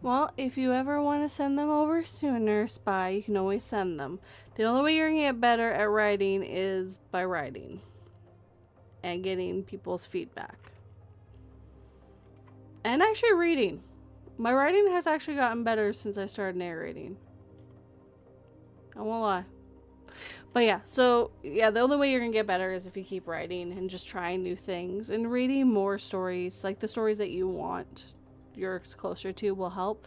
Well, if you ever want to send them over sooner, Spy, you can always send them. The only way you're going to get better at writing is by writing and getting people's feedback. And actually reading. My writing has actually gotten better since I started narrating. I won't lie. But yeah, so yeah, the only way you're going to get better is if you keep writing and just trying new things and reading more stories, like the stories that you want you're closer to will help.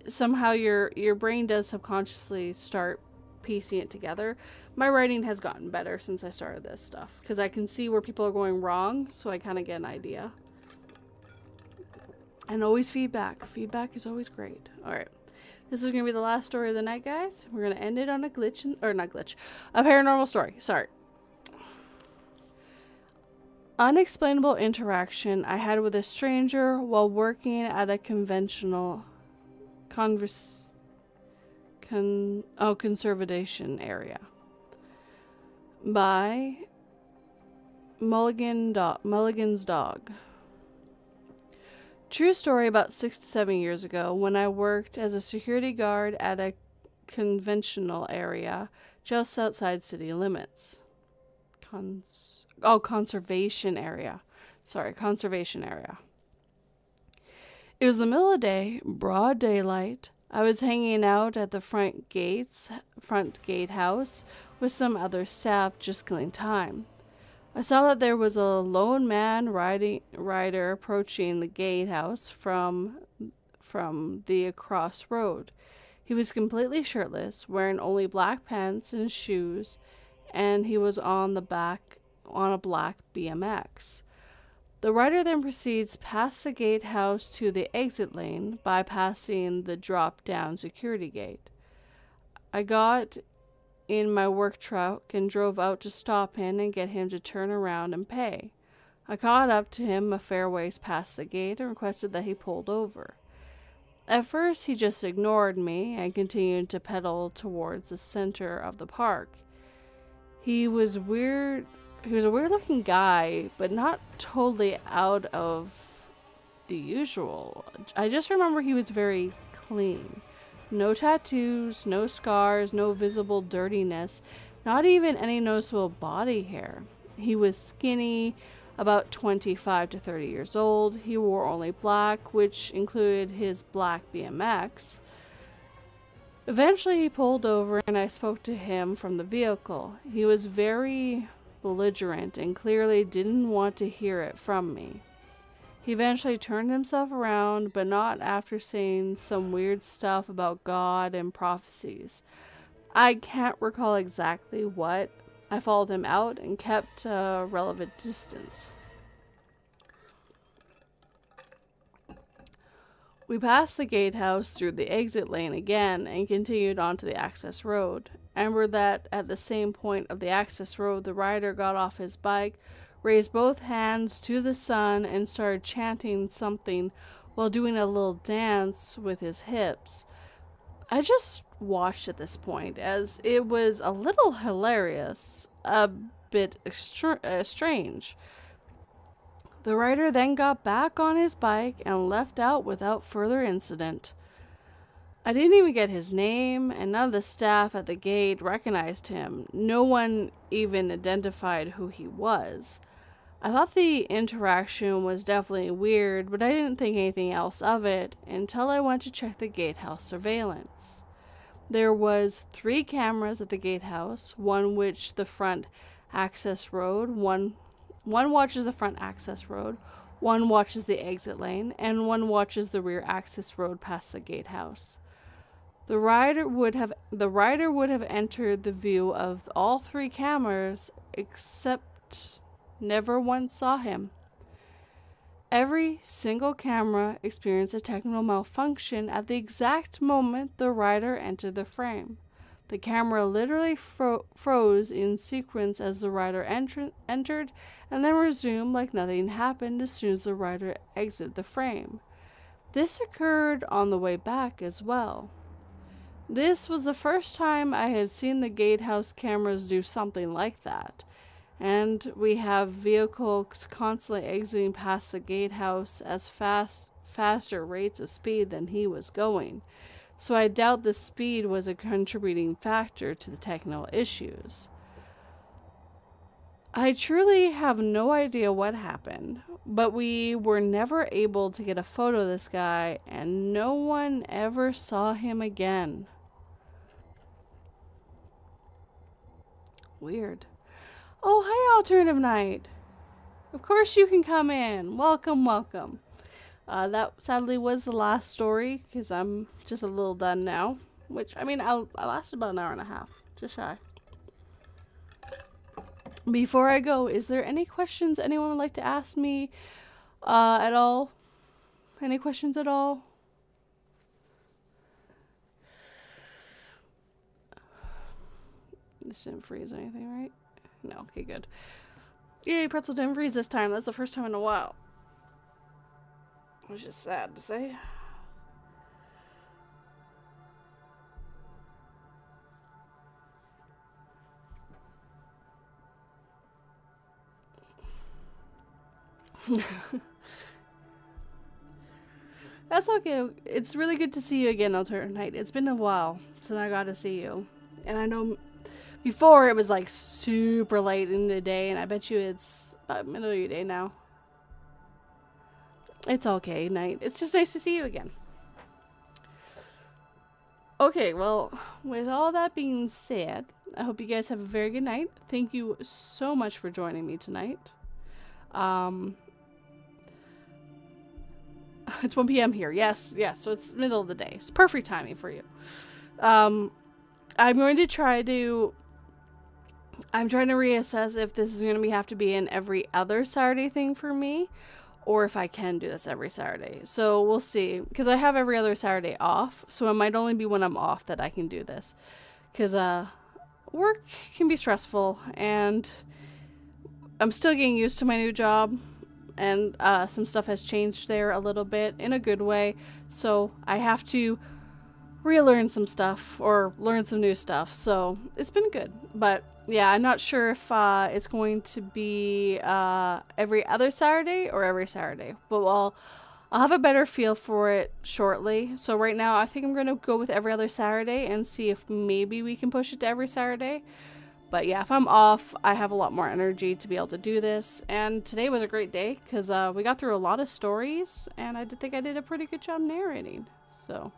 Somehow your brain does subconsciously start piecing it together. My writing has gotten better since I started this stuff because I can see where people are going wrong, so I kind of get an idea. And always feedback. Feedback is always great. All right. This is going to be the last story of the night, guys. We're going to end it on a glitch, or not glitch, a paranormal story. Sorry. Unexplainable interaction I had with a stranger while working at a conservation area by Mulligan's Dog. True story. About 6 to 7 years ago, when I worked as a security guard at a conventional area just outside city limits. Conservation area. Sorry, conservation area. It was the middle of the day, broad daylight. I was hanging out at the front gatehouse with some other staff just killing time. I saw that there was a lone man rider approaching the gatehouse from the across road. He was completely shirtless, wearing only black pants and shoes, and he was on a black BMX. The rider then proceeds past the gatehouse to the exit lane, bypassing the drop-down security gate. I got in my work truck and drove out to stop him and get him to turn around and pay. I caught up to him a fair ways past the gate and requested that he pulled over. At first, he just ignored me and continued to pedal towards the center of the park. He was a weird-looking guy, but not totally out of the usual. I just remember he was very clean. No tattoos, no scars, no visible dirtiness, not even any noticeable body hair. He was skinny, about 25 to 30 years old. He wore only black, which included his black BMX. Eventually, he pulled over and I spoke to him from the vehicle. He was very belligerent and clearly didn't want to hear it from me. He eventually turned himself around, but not after saying some weird stuff about God and prophecies. I can't recall exactly what. I followed him out and kept a relevant distance. We passed the gatehouse through the exit lane again and continued onto the access road. Remember that at the same point of the access road, the rider got off his bike, raised both hands to the sun, and started chanting something while doing a little dance with his hips. I just watched at this point as it was a little hilarious, a bit strange. The rider then got back on his bike and left out without further incident. I didn't even get his name, and none of the staff at the gate recognized him. No one even identified who he was. I thought the interaction was definitely weird, but I didn't think anything else of it until I went to check the gatehouse surveillance. There was 3 cameras at the gatehouse, one which the front access road, one watches the front access road, one watches the exit lane, and one watches the rear access road past the gatehouse. The rider would have entered the view of all 3 cameras, except never once saw him. Every single camera experienced a technical malfunction at the exact moment the rider entered the frame. The camera literally froze in sequence as the rider entered, and then resumed like nothing happened as soon as the rider exited the frame. This occurred on the way back as well. This was the first time I had seen the gatehouse cameras do something like that. And we have vehicles constantly exiting past the gatehouse as faster rates of speed than he was going. So I doubt the speed was a contributing factor to the technical issues. I truly have no idea what happened, but we were never able to get a photo of this guy, and no one ever saw him again. Weird. Oh, hi, Alternative Night. Of course you can come in. Welcome, welcome. That sadly was the last story, because I'm just a little done now. Which, I mean, I lasted about an hour and a half. Just shy. Before I go, is there any questions anyone would like to ask me at all? Any questions at all? This didn't freeze anything, right? No, okay, good. Yay, pretzel didn't freeze this time. That's the first time in a while. Which is sad to say. That's okay. It's really good to see you again, Alternate Night. It's been a while since I got to see you. And I know before it was like super late in the day, and I bet you it's about middle of your day now. It's okay, Night. It's just nice to see you again. Okay, well, with all that being said, I hope you guys have a very good night. Thank you so much for joining me tonight. It's 1 p.m. here. Yes, so it's middle of the day. It's perfect timing for you. I'm trying to reassess if this is going to have to be an every other Saturday thing for me, or if I can do this every Saturday. So we'll see, because I have every other Saturday off, so it might only be when I'm off that I can do this, because work can be stressful, and I'm still getting used to my new job, and some stuff has changed there a little bit in a good way, so I have to relearn some stuff or learn some new stuff. So it's been good, but yeah, I'm not sure if it's going to be every other Saturday or every Saturday, but I'll have a better feel for it shortly. So right now I think I'm going to go with every other Saturday and see if maybe we can push it to every Saturday. But yeah, if I'm off, I have a lot more energy to be able to do this. And today was a great day because we got through a lot of stories, and I think I did a pretty good job narrating. So,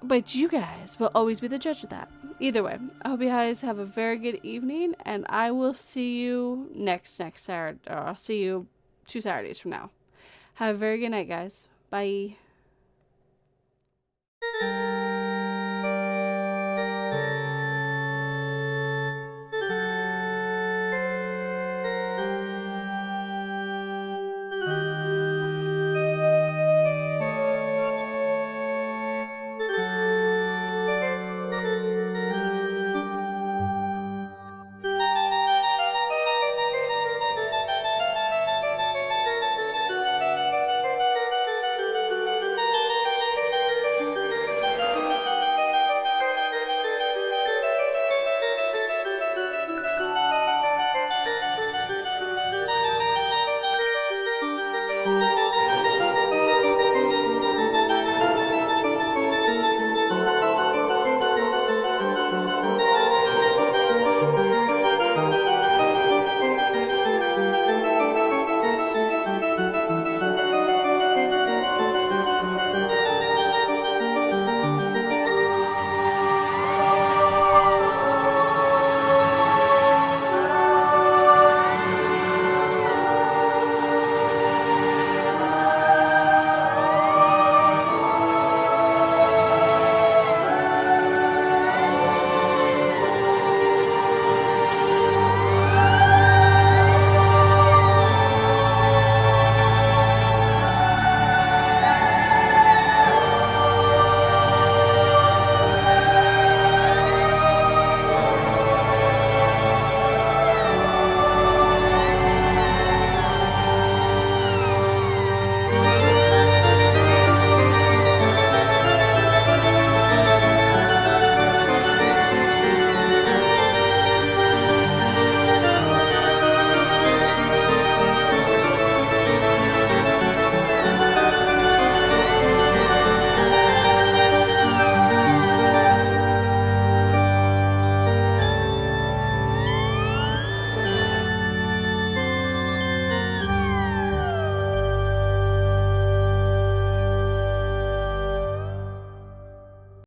but you guys will always be the judge of that. Either way, I hope you guys have a very good evening, and I will see you next Saturday. I'll see you 2 Saturdays from now. Have a very good night, guys. Bye.